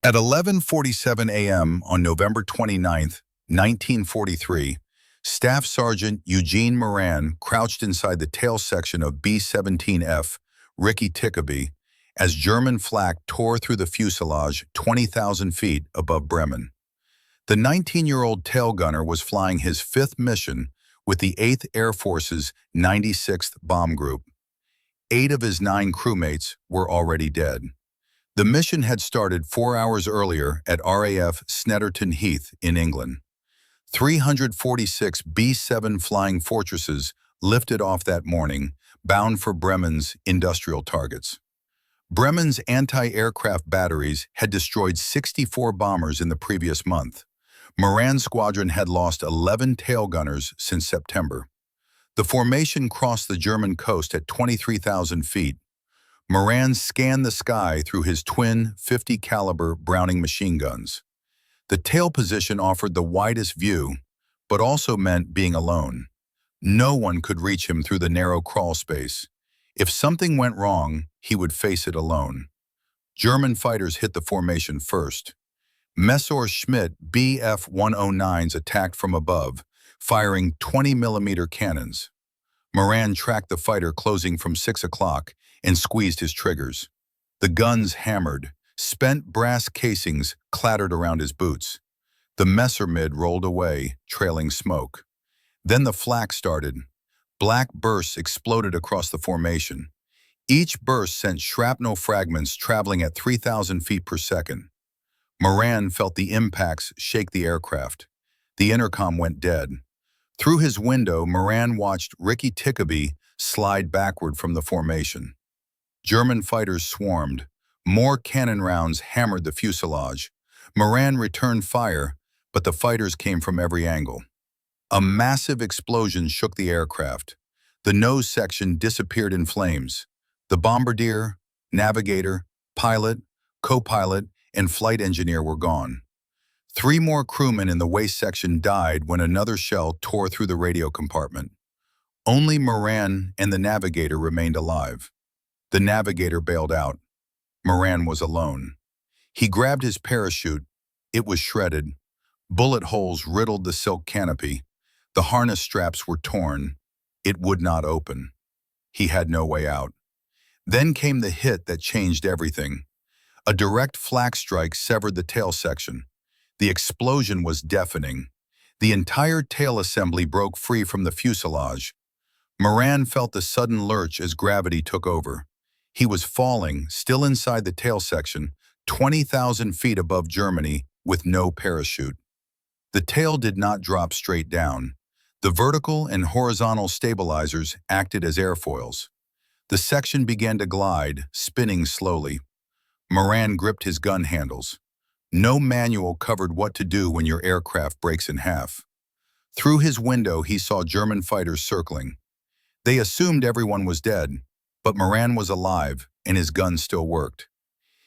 At 11:47 a.m. on November 29, 1943, Staff Sergeant Eugene Moran crouched inside the tail section of B-17F, Rikki Tikki Tavi, as German flak tore through the fuselage 20,000 feet above Bremen. The 19-year-old tail gunner was flying his fifth mission with the 8th Air Force's 96th Bomb Group. 8 of his 9 crewmates were already dead. The mission had started 4 hours earlier at RAF Snetterton Heath in England. 346 B-7 Flying Fortresses lifted off that morning, bound for Bremen's industrial targets. Bremen's anti-aircraft batteries had destroyed 64 bombers in the previous month. Moran's squadron had lost 11 tail gunners since September. The formation crossed the German coast at 23,000 feet. Moran scanned the sky through his twin 50-caliber Browning machine guns. The tail position offered the widest view, but also meant being alone. No one could reach him through the narrow crawl space. If something went wrong, he would face it alone. German fighters hit the formation first. Messerschmitt Bf-109s attacked from above, firing 20mm cannons. Moran tracked the fighter closing from 6 o'clock and squeezed his triggers. The guns hammered. Spent brass casings clattered around his boots. The Messerschmitt rolled away, trailing smoke. Then the flak started. Black bursts exploded across the formation. Each burst sent shrapnel fragments traveling at 3,000 feet per second. Moran felt the impacts shake the aircraft. The intercom went dead. Through his window, Moran watched Rikki Tikki Tavi slide backward from the formation. German fighters swarmed. More cannon rounds hammered the fuselage. Moran returned fire, but the fighters came from every angle. A massive explosion shook the aircraft. The nose section disappeared in flames. The bombardier, navigator, pilot, co-pilot, and flight engineer were gone. 3 more crewmen in the waist section died when another shell tore through the radio compartment. Only Moran and the navigator remained alive. The navigator bailed out. Moran was alone. He grabbed his parachute. It was shredded. Bullet holes riddled the silk canopy. The harness straps were torn. It would not open. He had no way out. Then came the hit that changed everything. A direct flak strike severed the tail section. The explosion was deafening. The entire tail assembly broke free from the fuselage. Moran felt the sudden lurch as gravity took over. He was falling, still inside the tail section, 20,000 feet above Germany, with no parachute. The tail did not drop straight down. The vertical and horizontal stabilizers acted as airfoils. The section began to glide, spinning slowly. Moran gripped his gun handles. No manual covered what to do when your aircraft breaks in half. Through his window, he saw German fighters circling. They assumed everyone was dead, but Moran was alive and his gun still worked.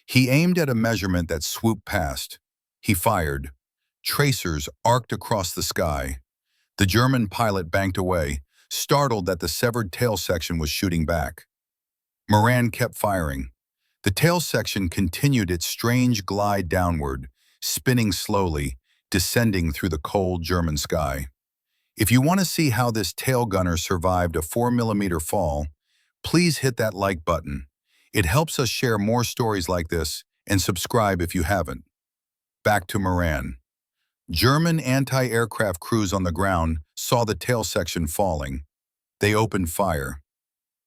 He aimed at a measurement that swooped past. He fired. Tracers arced across the sky. The German pilot banked away, startled that the severed tail section was shooting back. Moran kept firing. The tail section continued its strange glide downward, spinning slowly, descending through the cold German sky. If you want to see how this tail gunner survived a 4mm fall, please hit that like button. It helps us share more stories like this, and subscribe if you haven't. Back to Moran. German anti-aircraft crews on the ground saw the tail section falling. They opened fire.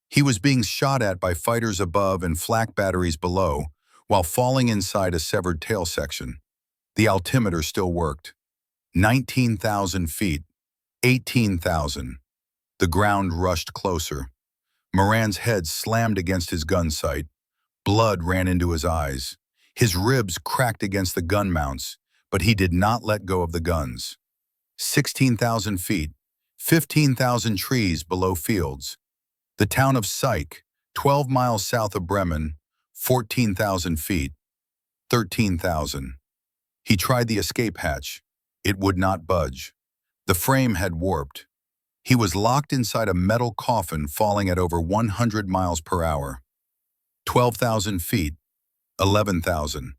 He was being shot at by fighters above and flak batteries below, while falling inside a severed tail section. The altimeter still worked. 19,000 feet. 18,000. The ground rushed closer. Moran's head slammed against his gun sight. Blood ran into his eyes. His ribs cracked against the gun mounts, but he did not let go of the guns. 16,000 feet. 15,000 trees below fields. The town of Syke, 12 miles south of Bremen, 14,000 feet. 13,000. He tried the escape hatch. It would not budge. The frame had warped. He was locked inside a metal coffin falling at over 100 miles per hour. 12,000 feet. 11,000.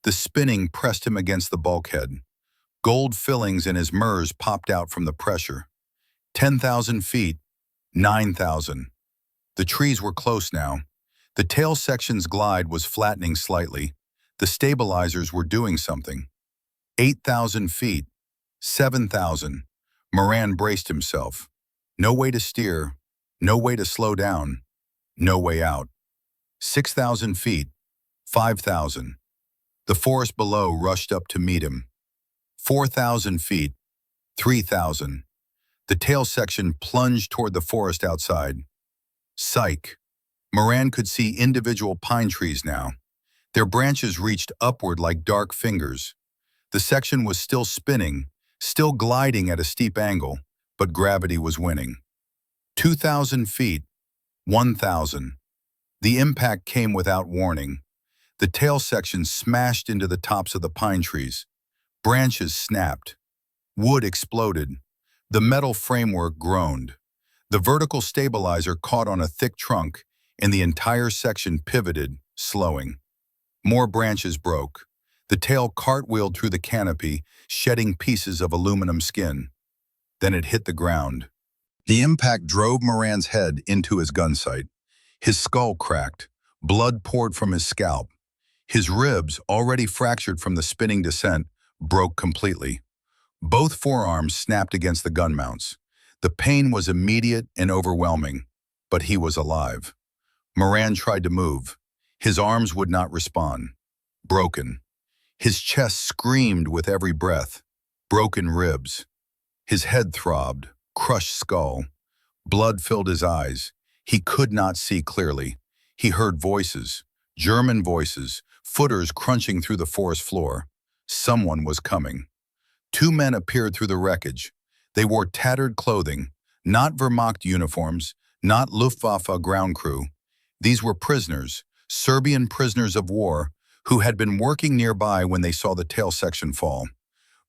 The spinning pressed him against the bulkhead. Gold fillings in his MERS popped out from the pressure. 10,000 feet, 9,000. The trees were close now. The tail section's glide was flattening slightly. The stabilizers were doing something. 8,000 feet, 7,000. Moran braced himself. No way to steer, no way to slow down, no way out. 6,000 feet, 5,000. The forest below rushed up to meet him. 4,000 feet, 3,000. The tail section plunged toward the forest outside. Psych. Moran could see individual pine trees now. Their branches reached upward like dark fingers. The section was still spinning, still gliding at a steep angle, but gravity was winning. 2,000 feet, 1,000. The impact came without warning. The tail section smashed into the tops of the pine trees. Branches snapped. Wood exploded. The metal framework groaned. The vertical stabilizer caught on a thick trunk, and the entire section pivoted, slowing. More branches broke. The tail cartwheeled through the canopy, shedding pieces of aluminum skin. Then it hit the ground. The impact drove Moran's head into his gun sight. His skull cracked. Blood poured from his scalp. His ribs, already fractured from the spinning descent, broke completely. Both forearms snapped against the gun mounts. The pain was immediate and overwhelming, but he was alive. Moran tried to move. His arms would not respond. Broken. His chest screamed with every breath. Broken ribs. His head throbbed. Crushed skull. Blood filled his eyes. He could not see clearly. He heard voices. German voices. Footers crunching through the forest floor. Someone was coming. Two men appeared through the wreckage. They wore tattered clothing, not Wehrmacht uniforms, not Luftwaffe ground crew. These were prisoners, Serbian prisoners of war, who had been working nearby when they saw the tail section fall.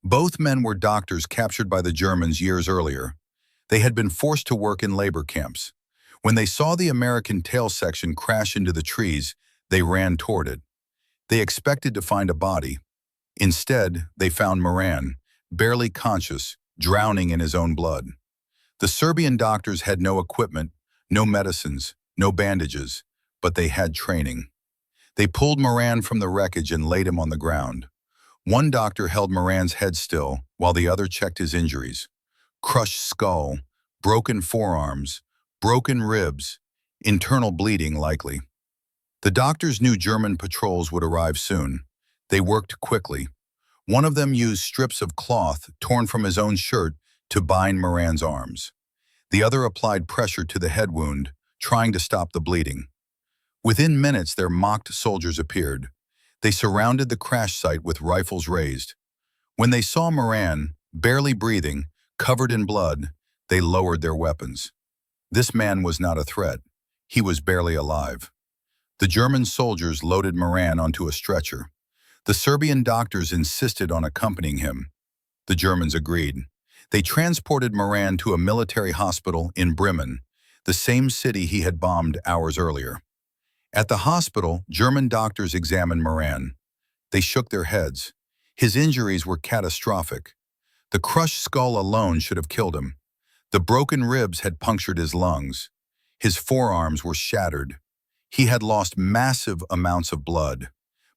Both men were doctors captured by the Germans years earlier. They had been forced to work in labor camps. When they saw the American tail section crash into the trees, they ran toward it. They expected to find a body. Instead, they found Moran, barely conscious, drowning in his own blood. The Serbian doctors had no equipment, no medicines, no bandages, but they had training. They pulled Moran from the wreckage and laid him on the ground. One doctor held Moran's head still, while the other checked his injuries. Crushed skull, broken forearms, broken ribs, internal bleeding likely. The doctors knew German patrols would arrive soon. They worked quickly. One of them used strips of cloth torn from his own shirt to bind Moran's arms. The other applied pressure to the head wound, trying to stop the bleeding. Within minutes, their mocked soldiers appeared. They surrounded the crash site with rifles raised. When they saw Moran, barely breathing, covered in blood, they lowered their weapons. This man was not a threat. He was barely alive. The German soldiers loaded Moran onto a stretcher. The Serbian doctors insisted on accompanying him. The Germans agreed. They transported Moran to a military hospital in Bremen, the same city he had bombed hours earlier. At the hospital, German doctors examined Moran. They shook their heads. His injuries were catastrophic. The crushed skull alone should have killed him. The broken ribs had punctured his lungs. His forearms were shattered. He had lost massive amounts of blood.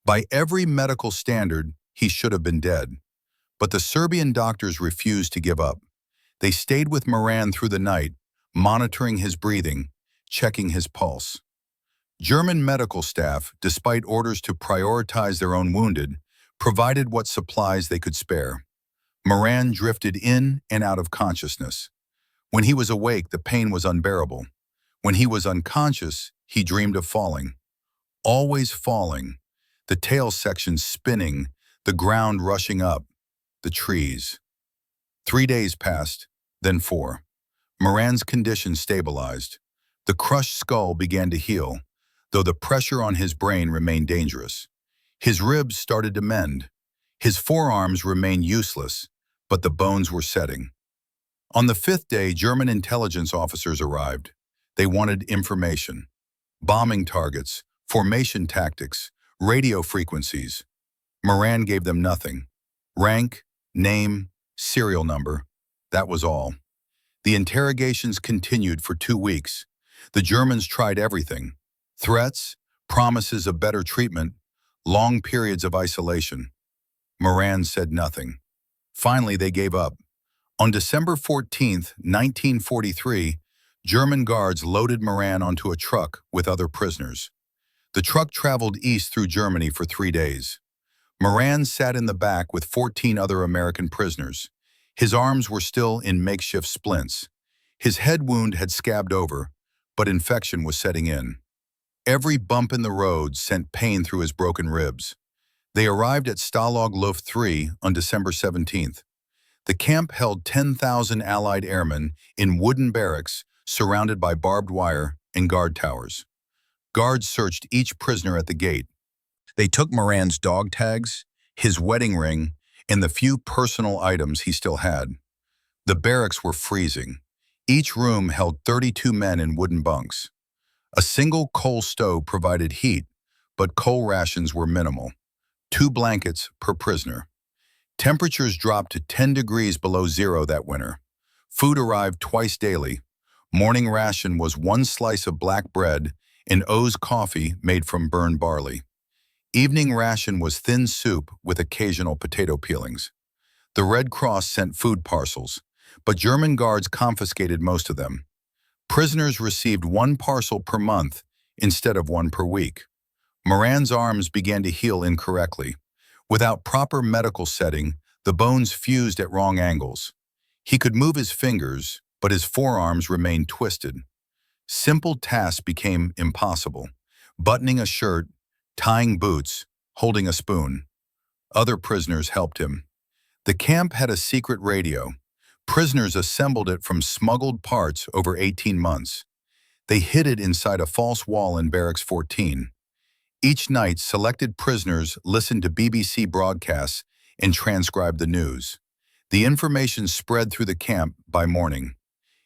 By every medical standard, he should have been dead. But the Serbian doctors refused to give up. They stayed with Moran through the night, monitoring his breathing, checking his pulse. German medical staff, despite orders to prioritize their own wounded, provided what supplies they could spare. Moran drifted in and out of consciousness. When he was awake, the pain was unbearable. When he was unconscious, he dreamed of falling. Always falling. The tail section spinning, the ground rushing up, the trees. 3 days passed, then 4. Moran's condition stabilized. The crushed skull began to heal, though the pressure on his brain remained dangerous. His ribs started to mend. His forearms remained useless, but the bones were setting. On the 5th day, German intelligence officers arrived. They wanted information. Bombing targets, formation tactics, radio frequencies. Moran gave them nothing. Rank, name, serial number. That was all. The interrogations continued for 2 weeks. The Germans tried everything. Threats, promises of better treatment, long periods of isolation. Moran said nothing. Finally, they gave up. On December 14, 1943, German guards loaded Moran onto a truck with other prisoners. The truck traveled east through Germany for 3 days. Moran sat in the back with 14 other American prisoners. His arms were still in makeshift splints. His head wound had scabbed over, but infection was setting in. Every bump in the road sent pain through his broken ribs. They arrived at Stalag Luft 3 on December 17th. The camp held 10,000 Allied airmen in wooden barracks surrounded by barbed wire and guard towers. Guards searched each prisoner at the gate. They took Moran's dog tags, his wedding ring, and the few personal items he still had. The barracks were freezing. Each room held 32 men in wooden bunks. A single coal stove provided heat, but coal rations were minimal. 2 blankets per prisoner. Temperatures dropped to 10 degrees below zero that winter. Food arrived twice daily. Morning ration was 1 slice of black bread and O's coffee made from burned barley. Evening ration was thin soup with occasional potato peelings. The Red Cross sent food parcels, but German guards confiscated most of them. Prisoners received 1 parcel per month instead of 1 per week. Moran's arms began to heal incorrectly. Without proper medical setting, the bones fused at wrong angles. He could move his fingers, but his forearms remained twisted. Simple tasks became impossible. Buttoning a shirt, tying boots, holding a spoon. Other prisoners helped him. The camp had a secret radio. Prisoners assembled it from smuggled parts over 18 months. They hid it inside a false wall in Barracks 14. Each night, selected prisoners listened to BBC broadcasts and transcribed the news. The information spread through the camp by morning.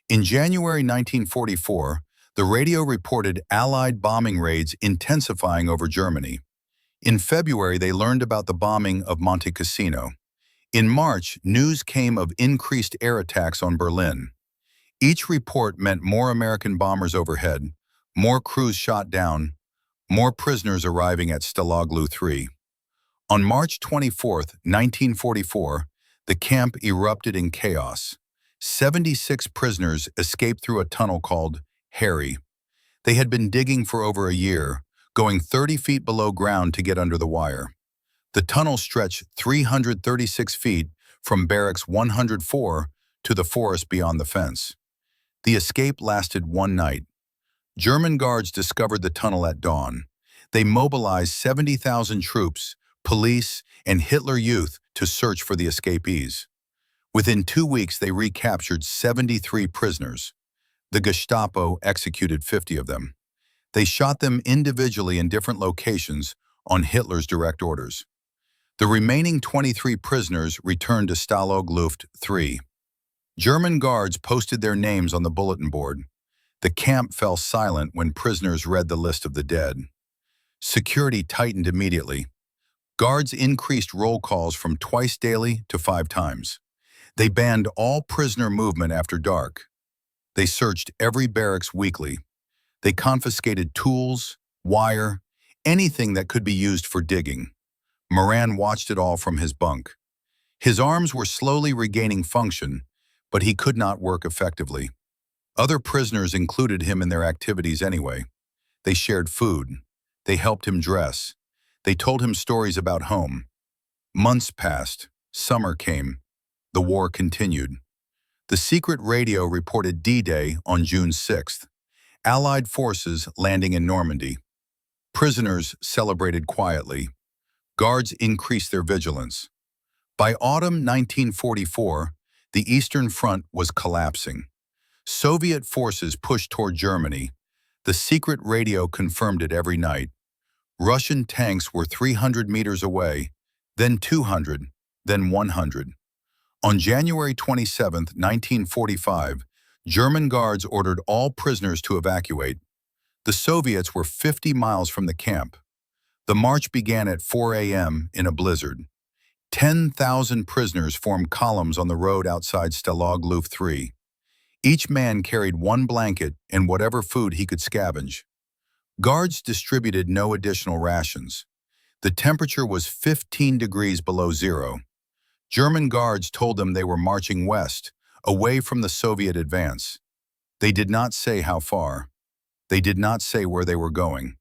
In January 1944, the radio reported Allied bombing raids intensifying over Germany. In February, they learned about the bombing of Monte Cassino. In March, news came of increased air attacks on Berlin. Each report meant more American bombers overhead, more crews shot down, more prisoners arriving at Stalag Luft 3. On March 24, 1944, the camp erupted in chaos. 76 prisoners escaped through a tunnel called Harry. They had been digging for over a year, going 30 feet below ground to get under the wire. The tunnel stretched 336 feet from Barracks 104 to the forest beyond the fence. The escape lasted 1 night. German guards discovered the tunnel at dawn. They mobilized 70,000 troops, police, and Hitler Youth to search for the escapees. Within 2 weeks, they recaptured 73 prisoners. The Gestapo executed 50 of them. They shot them individually in different locations on Hitler's direct orders. The remaining 23 prisoners returned to Stalag Luft 3. German guards posted their names on the bulletin board. The camp fell silent when prisoners read the list of the dead. Security tightened immediately. Guards increased roll calls from twice daily to 5 times. They banned all prisoner movement after dark. They searched every barracks weekly. They confiscated tools, wire, anything that could be used for digging. Moran watched it all from his bunk. His arms were slowly regaining function, but he could not work effectively. Other prisoners included him in their activities anyway. They shared food. They helped him dress. They told him stories about home. Months passed. Summer came. The war continued. The secret radio reported D-Day on June 6th. Allied forces landing in Normandy. Prisoners celebrated quietly. Guards increased their vigilance. By autumn 1944, the Eastern Front was collapsing. Soviet forces pushed toward Germany. The secret radio confirmed it every night. Russian tanks were 300 meters away, then 200, then 100. On January 27, 1945, German guards ordered all prisoners to evacuate. The Soviets were 50 miles from the camp. The march began at 4 a.m. in a blizzard. 10,000 prisoners formed columns on the road outside Stalag Luft 3. Each man carried one blanket and whatever food he could scavenge. Guards distributed no additional rations. The temperature was 15 degrees below zero. German guards told them they were marching west, away from the Soviet advance. They did not say how far. They did not say where they were going.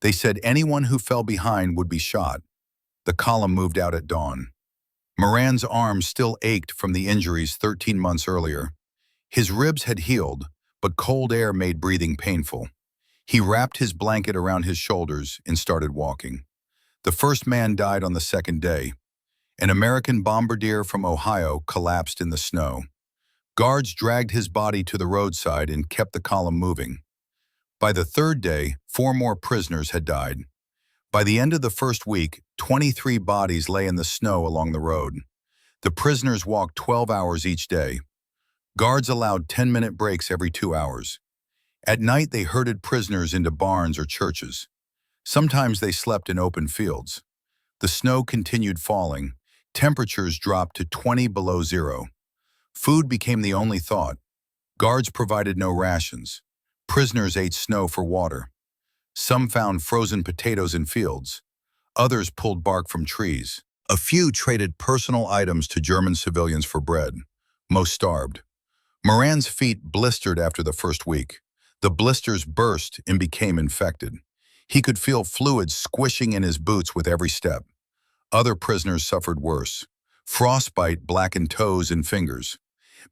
They said anyone who fell behind would be shot. The column moved out at dawn. Moran's arms still ached from the injuries 13 months earlier. His ribs had healed, but cold air made breathing painful. He wrapped his blanket around his shoulders and started walking. The first man died on the second day. An American bombardier from Ohio collapsed in the snow. Guards dragged his body to the roadside and kept the column moving. By the third day, 4 more prisoners had died. By the end of the first week, 23 bodies lay in the snow along the road. The prisoners walked 12 hours each day. Guards allowed 10-minute breaks every 2 hours. At night, they herded prisoners into barns or churches. Sometimes they slept in open fields. The snow continued falling. Temperatures dropped to 20 below zero. Food became the only thought. Guards provided no rations. Prisoners ate snow for water. Some found frozen potatoes in fields. Others pulled bark from trees. A few traded personal items to German civilians for bread. Most starved. Moran's feet blistered after the first week. The blisters burst and became infected. He could feel fluids squishing in his boots with every step. Other prisoners suffered worse. Frostbite blackened toes and fingers.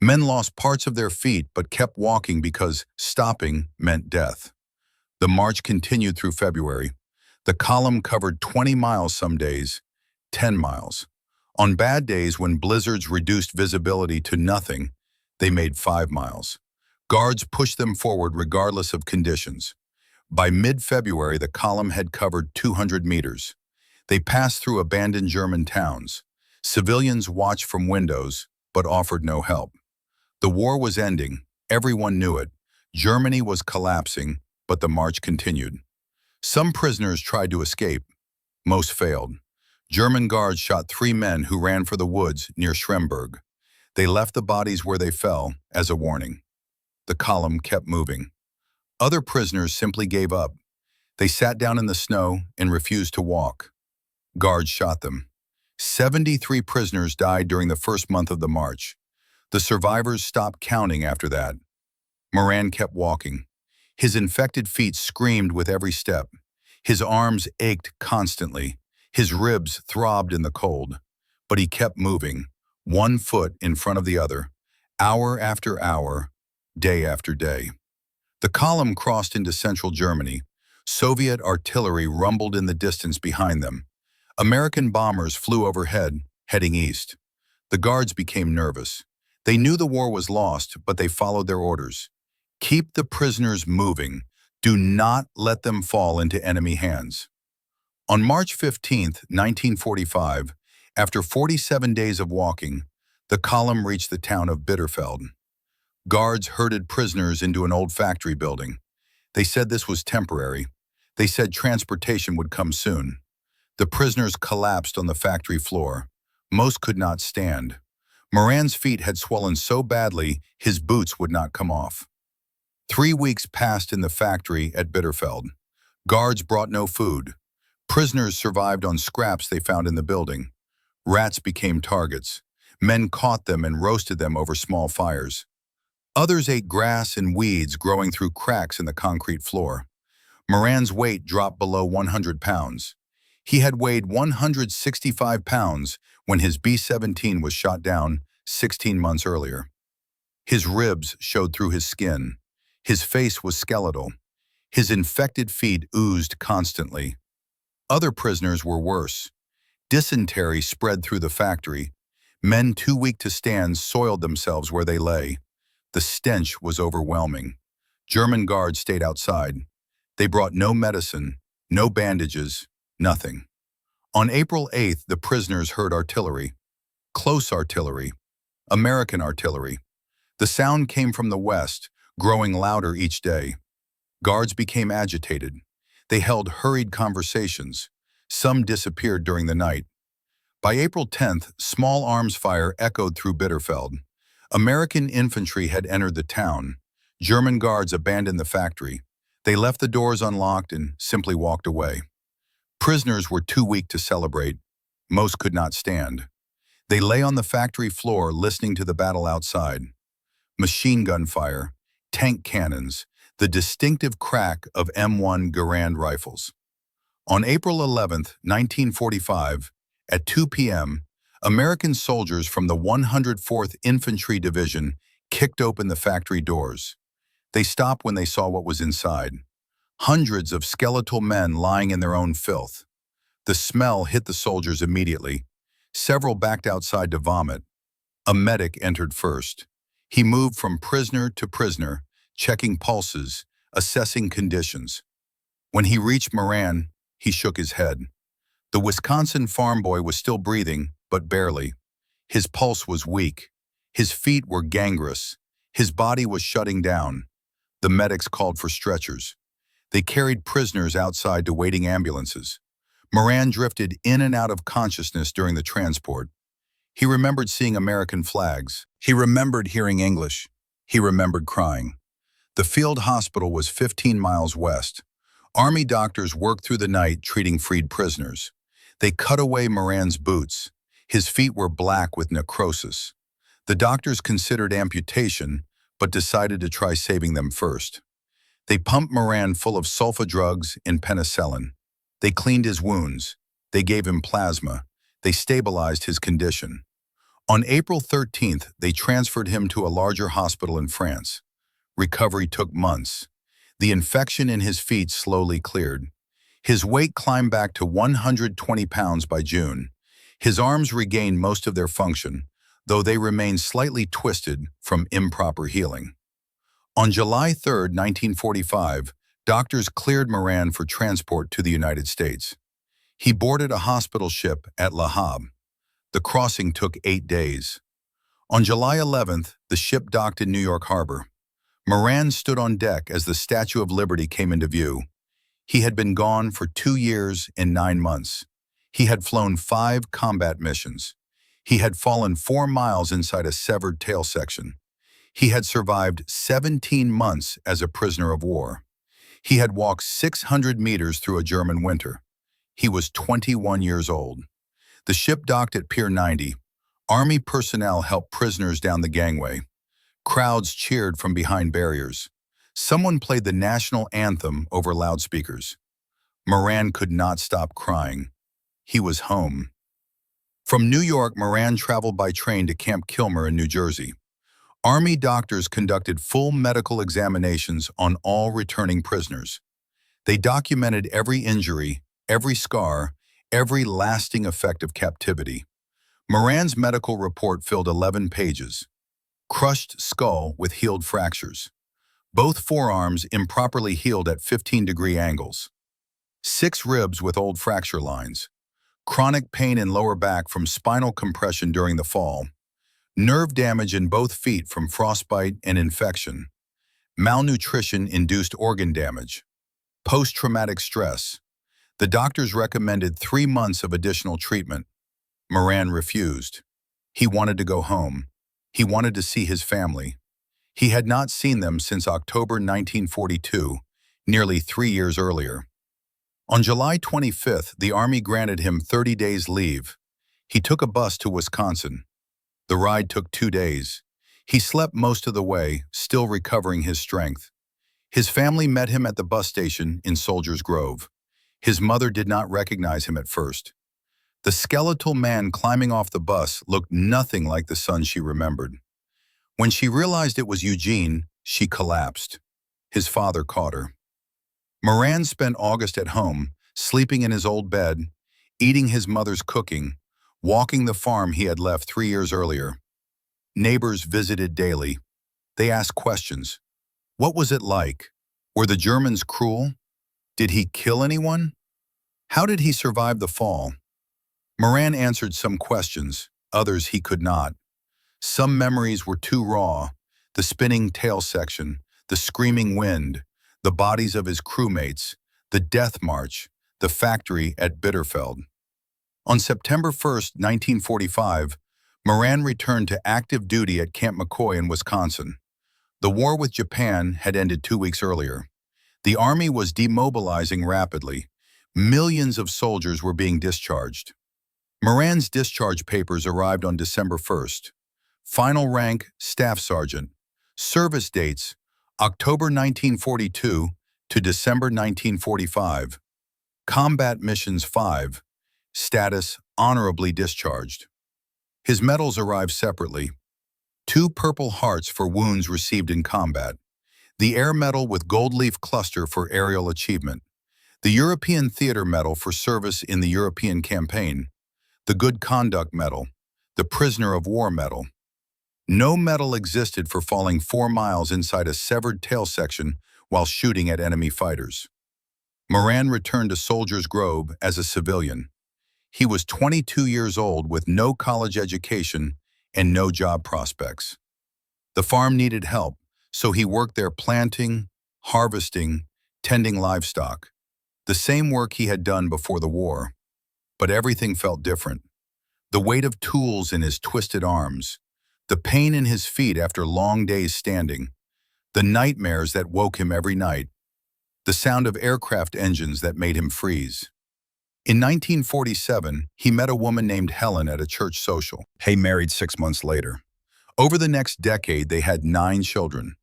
Men lost parts of their feet but kept walking because stopping meant death. The march continued through February. The column covered 20 miles some days, 10 miles. On bad days when blizzards reduced visibility to nothing, they made 5 miles. Guards pushed them forward regardless of conditions. By mid-February, the column had covered 200 meters. They passed through abandoned German towns. Civilians watched from windows, but offered no help. The war was ending. Everyone knew it. Germany was collapsing, but the march continued. Some prisoners tried to escape. Most failed. German guards shot 3 men who ran for the woods near Schremberg. They left the bodies where they fell as a warning. The column kept moving. Other prisoners simply gave up. They sat down in the snow and refused to walk. Guards shot them. 73 prisoners died during the first month of the march. The survivors stopped counting after that. Moran kept walking. His infected feet screamed with every step. His arms ached constantly. His ribs throbbed in the cold. But he kept moving, one foot in front of the other, hour after hour, day after day. The column crossed into central Germany. Soviet artillery rumbled in the distance behind them. American bombers flew overhead, heading east. The guards became nervous. They knew the war was lost, but they followed their orders. Keep the prisoners moving. Do not let them fall into enemy hands. On March 15, 1945, after 47 days of walking, the column reached the town of Bitterfeld. Guards herded prisoners into an old factory building. They said this was temporary. They said transportation would come soon. The prisoners collapsed on the factory floor. Most could not stand. Moran's feet had swollen so badly, his boots would not come off. 3 weeks passed in the factory at Bitterfeld. Guards brought no food. Prisoners survived on scraps they found in the building. Rats became targets. Men caught them and roasted them over small fires. Others ate grass and weeds growing through cracks in the concrete floor. Moran's weight dropped below 100 pounds. He had weighed 165 pounds when his B-17 was shot down 16 months earlier. His ribs showed through his skin. His face was skeletal. His infected feet oozed constantly. Other prisoners were worse. Dysentery spread through the factory. Men too weak to stand soiled themselves where they lay. The stench was overwhelming. German guards stayed outside. They brought no medicine, no bandages, nothing. On April 8th, the prisoners heard artillery. Close artillery. American artillery. The sound came from the west, growing louder each day. Guards became agitated. They held hurried conversations. Some disappeared during the night. By April 10th, small arms fire echoed through Bitterfeld. American infantry had entered the town. German guards abandoned the factory. They left the doors unlocked and simply walked away. Prisoners were too weak to celebrate. Most could not stand. They lay on the factory floor listening to the battle outside. Machine gun fire, tank cannons, the distinctive crack of M1 Garand rifles. On April 11, 1945, at 2 p.m., American soldiers from the 104th Infantry Division kicked open the factory doors. They stopped when they saw what was inside. Hundreds of skeletal men lying in their own filth. The smell hit the soldiers immediately. Several backed outside to vomit. A medic entered first. He moved from prisoner to prisoner, checking pulses, assessing conditions. When he reached Moran, he shook his head. The Wisconsin farm boy was still breathing, but barely. His pulse was weak. His feet were gangrenous. His body was shutting down. The medics called for stretchers. They carried prisoners outside to waiting ambulances. Moran drifted in and out of consciousness during the transport. He remembered seeing American flags. He remembered hearing English. He remembered crying. The field hospital was 15 miles west. Army doctors worked through the night treating freed prisoners. They cut away Moran's boots. His feet were black with necrosis. The doctors considered amputation, but decided to try saving them first. They pumped Moran full of sulfa drugs and penicillin. They cleaned his wounds. They gave him plasma. They stabilized his condition. On April 13th, they transferred him to a larger hospital in France. Recovery took months. The infection in his feet slowly cleared. His weight climbed back to 120 pounds by June. His arms regained most of their function, though they remained slightly twisted from improper healing. On July 3, 1945, doctors cleared Moran for transport to the United States. He boarded a hospital ship at Le Havre. The crossing took 8 days. On July 11th, the ship docked in New York Harbor. Moran stood on deck as the Statue of Liberty came into view. He had been gone for 2 years and 9 months. He had flown 5 combat missions. He had fallen 4 miles inside a severed tail section. He had survived 17 months as a prisoner of war. He had walked 600 meters through a German winter. He was 21 years old. The ship docked at Pier 90. Army personnel helped prisoners down the gangway. Crowds cheered from behind barriers. Someone played the national anthem over loudspeakers. Moran could not stop crying. He was home. From New York, Moran traveled by train to Camp Kilmer in New Jersey. Army doctors conducted full medical examinations on all returning prisoners. They documented every injury, every scar, every lasting effect of captivity. Moran's medical report filled 11 pages. Crushed skull with healed fractures. Both forearms improperly healed at 15-degree angles. 6 ribs with old fracture lines. Chronic pain in lower back from spinal compression during the fall. Nerve damage in both feet from frostbite and infection. Malnutrition-induced organ damage. Post-traumatic stress. The doctors recommended 3 months of additional treatment. Moran refused. He wanted to go home. He wanted to see his family. He had not seen them since October 1942, nearly 3 years earlier. On July 25th, the Army granted him 30 days leave. He took a bus to Wisconsin. The ride took 2 days. He slept most of the way, still recovering his strength. His family met him at the bus station in Soldiers Grove. His mother did not recognize him at first. The skeletal man climbing off the bus looked nothing like the son she remembered. When she realized it was Eugene, she collapsed. His father caught her. Moran spent August at home, sleeping in his old bed, eating his mother's cooking, walking the farm he had left 3 years earlier. Neighbors visited daily. They asked questions. What was it like? Were the Germans cruel? Did he kill anyone? How did he survive the fall? Moran answered some questions, others he could not. Some memories were too raw: the spinning tail section, the screaming wind, the bodies of his crewmates, the death march, the factory at Bitterfeld. On September 1, 1945, Moran returned to active duty at Camp McCoy in Wisconsin. The war with Japan had ended 2 weeks earlier. The Army was demobilizing rapidly. Millions of soldiers were being discharged. Moran's discharge papers arrived on December 1st. Final rank, Staff Sergeant. Service dates, October 1942 to December 1945. Combat missions 5. Status, honorably discharged. His medals arrived separately. 2 Purple Hearts for wounds received in combat. The Air Medal with Gold Leaf Cluster for aerial achievement. The European Theater Medal for service in the European campaign. The Good Conduct Medal. The Prisoner of War Medal. No medal existed for falling 4 miles inside a severed tail section while shooting at enemy fighters. Moran returned to Soldiers Grove as a civilian. He was 22 years old with no college education and no job prospects. The farm needed help, so he worked there planting, harvesting, tending livestock. The same work he had done before the war. But everything felt different. The weight of tools in his twisted arms, the pain in his feet after long days standing, the nightmares that woke him every night, the sound of aircraft engines that made him freeze. In 1947, he met a woman named Helen at a church social. They married 6 months later. Over the next decade, they had 9 children.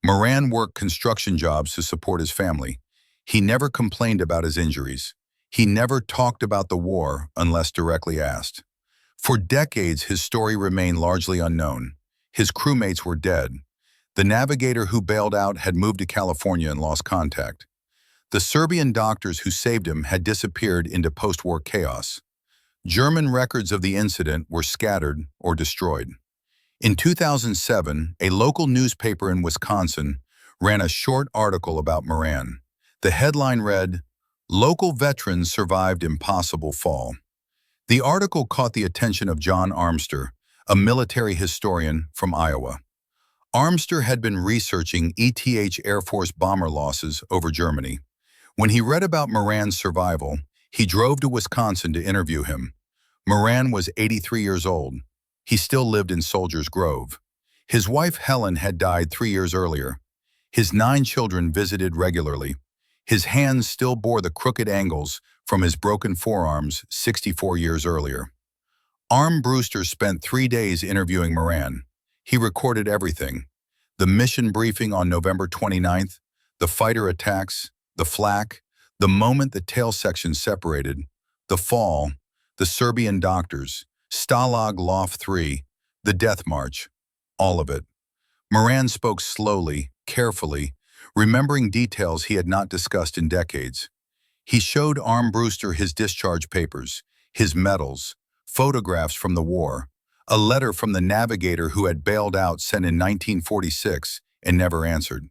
Moran worked construction jobs to support his family. He never complained about his injuries. He never talked about the war unless directly asked. For decades, his story remained largely unknown. His crewmates were dead. The navigator who bailed out had moved to California and lost contact. The Serbian doctors who saved him had disappeared into post-war chaos. German records of the incident were scattered or destroyed. In 2007, a local newspaper in Wisconsin ran a short article about Moran. The headline read, "Local Veterans Survived Impossible Fall." The article caught the attention of John Armbruster, a military historian from Iowa. Armbruster had been researching ETH Air Force bomber losses over Germany. When he read about Moran's survival, he drove to Wisconsin to interview him. Moran was 83 years old. He still lived in Soldiers Grove. His wife Helen had died 3 years earlier. His 9 children visited regularly. His hands still bore the crooked angles from his broken forearms 64 years earlier. Armbruster spent 3 days interviewing Moran. He recorded everything. The mission briefing on November 29th, the fighter attacks, the flak, the moment the tail section separated, the fall, the Serbian doctors, Stalag Luft 3, the death march, all of it. Moran spoke slowly, carefully, remembering details he had not discussed in decades. He showed Armbruster his discharge papers, his medals, photographs from the war, a letter from the navigator who had bailed out sent in 1946 and never answered.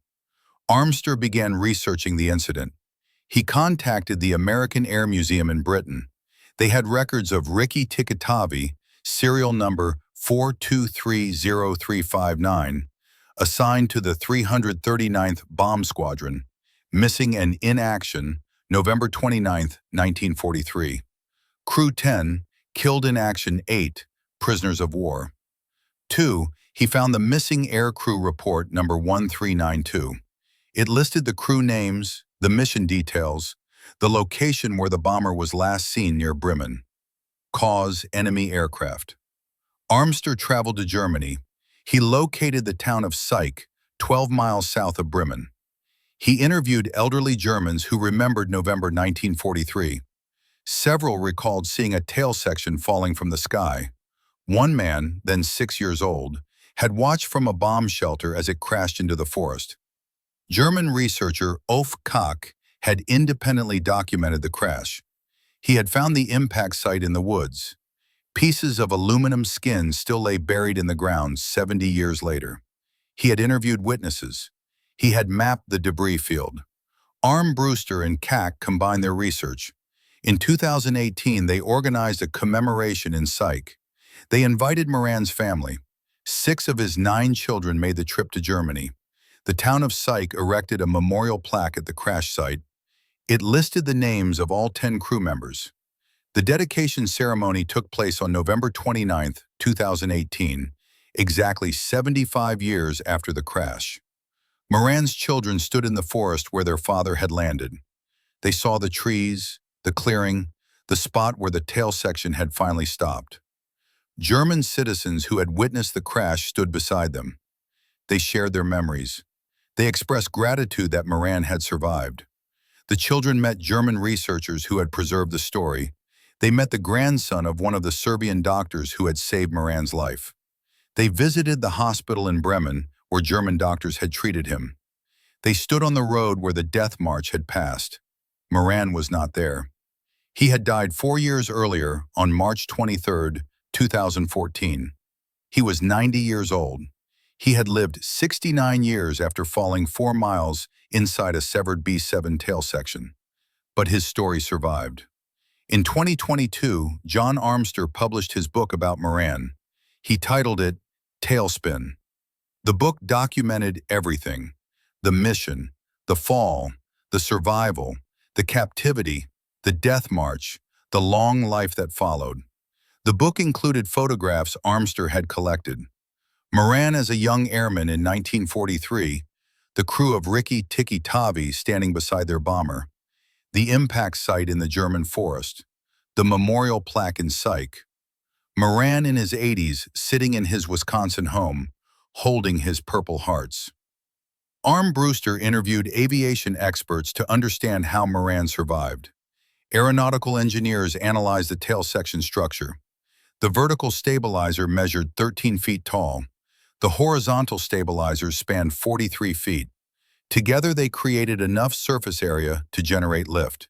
Armbruster began researching the incident. He contacted the American Air Museum in Britain. They had records of Rikki Tikki Tavi, serial number 4230359, assigned to the 339th Bomb Squadron, missing and in action November 29, 1943. Crew 10, killed in action 8, prisoners of war. 2. He found the missing air crew report number 1392. It listed the crew names, the mission details, the location where the bomber was last seen near Bremen. Cause, enemy aircraft. Armbruster traveled to Germany. He located the town of Syke, 12 miles south of Bremen. He interviewed elderly Germans who remembered November 1943. Several recalled seeing a tail section falling from the sky. One man, then 6 years old, had watched from a bomb shelter as it crashed into the forest. German researcher Ulf Koch had independently documented the crash. He had found the impact site in the woods. Pieces of aluminum skin still lay buried in the ground 70 years later. He had interviewed witnesses. He had mapped the debris field. Armbruster and Koch combined their research. In 2018, they organized a commemoration in Syke. They invited Moran's family. 6 of his 9 children made the trip to Germany. The town of Syke erected a memorial plaque at the crash site. It listed the names of all 10 crew members. The dedication ceremony took place on November 29, 2018, exactly 75 years after the crash. Moran's children stood in the forest where their father had landed. They saw the trees, the clearing, the spot where the tail section had finally stopped. German citizens who had witnessed the crash stood beside them. They shared their memories. They expressed gratitude that Moran had survived. The children met German researchers who had preserved the story. They met the grandson of one of the Serbian doctors who had saved Moran's life. They visited the hospital in Bremen where German doctors had treated him. They stood on the road where the death march had passed. Moran was not there. He had died 4 years earlier on March 23, 2014. He was 90 years old. He had lived 69 years after falling 4 miles inside a severed B-17 tail section. But his story survived. In 2022, John Armbruster published his book about Moran. He titled it Tailspin. The book documented everything: the mission, the fall, the survival, the captivity, the death march, the long life that followed. The book included photographs Armbruster had collected. Moran as a young airman in 1943, the crew of Rikki Tikki Tavi standing beside their bomber, the impact site in the German forest, the memorial plaque in Psych. Moran in his 80s sitting in his Wisconsin home, holding his Purple Hearts. Armbruster interviewed aviation experts to understand how Moran survived. Aeronautical engineers analyzed the tail section structure. The vertical stabilizer measured 13 feet tall. The horizontal stabilizers spanned 43 feet. Together they created enough surface area to generate lift.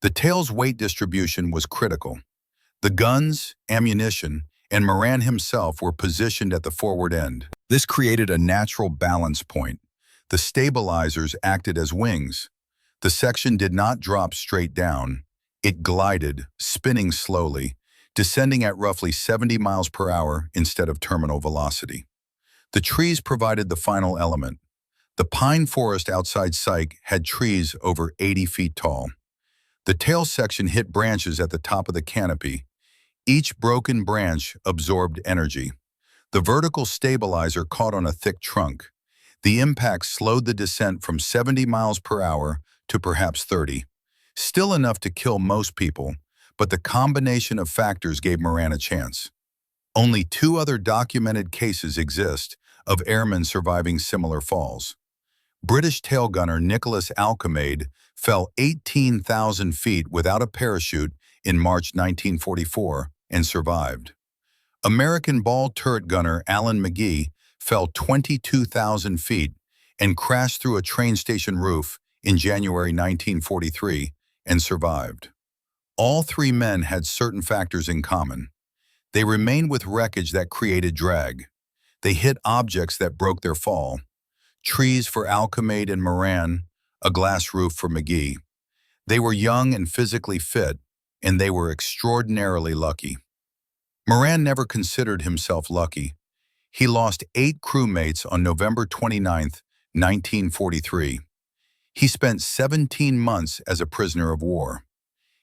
The tail's weight distribution was critical. The guns, ammunition, and Moran himself were positioned at the forward end. This created a natural balance point. The stabilizers acted as wings. The section did not drop straight down. It glided, spinning slowly, descending at roughly 70 miles per hour instead of terminal velocity. The trees provided the final element. The pine forest outside Psych had trees over 80 feet tall. The tail section hit branches at the top of the canopy. Each broken branch absorbed energy. The vertical stabilizer caught on a thick trunk. The impact slowed the descent from 70 miles per hour to perhaps 30. Still enough to kill most people, but the combination of factors gave Moran a chance. Only 2 other documented cases exist of airmen surviving similar falls. British tail gunner Nicholas Alcomade fell 18,000 feet without a parachute in March 1944 and survived. American ball turret gunner Alan McGee fell 22,000 feet and crashed through a train station roof in January 1943 and survived. All 3 men had certain factors in common. They remained with wreckage that created drag. They hit objects that broke their fall. Trees for Alcomade and Moran, a glass roof for McGee. They were young and physically fit, and they were extraordinarily lucky. Moran never considered himself lucky. He lost 8 crewmates on November 29, 1943. He spent 17 months as a prisoner of war.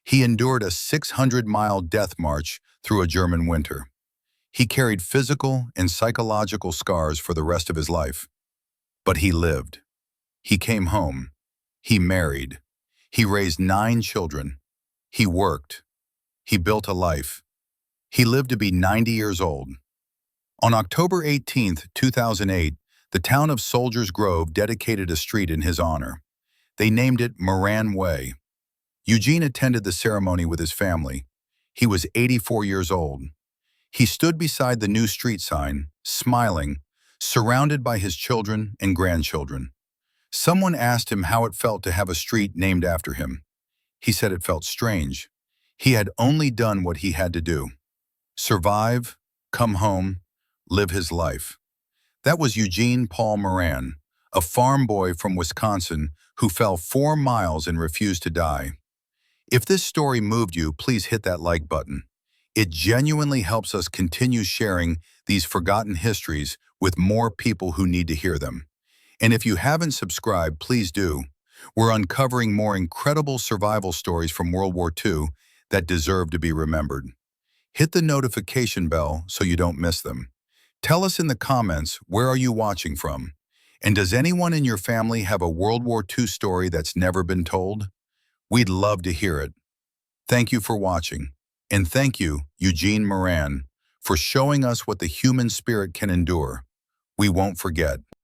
He endured a 600-mile death march through a German winter. He carried physical and psychological scars for the rest of his life. But he lived. He came home. He married. He raised 9 children. He worked. He built a life. He lived to be 90 years old. On October 18, 2008, the town of Soldiers Grove dedicated a street in his honor. They named it Moran Way. Eugene attended the ceremony with his family. He was 84 years old. He stood beside the new street sign, smiling, surrounded by his children and grandchildren. Someone asked him how it felt to have a street named after him. He said it felt strange. He had only done what he had to do: survive, come home, live his life. That was Eugene Paul Moran, a farm boy from Wisconsin who fell 4 miles and refused to die. If this story moved you, please hit that like button. It genuinely helps us continue sharing these forgotten histories with more people who need to hear them. And if you haven't subscribed, please do. We're uncovering more incredible survival stories from World War II that deserve to be remembered. Hit the notification bell so you don't miss them. Tell us in the comments, where are you watching from? And does anyone in your family have a World War II story that's never been told? We'd love to hear it. Thank you for watching. And thank you, Eugene Moran, for showing us what the human spirit can endure. We won't forget.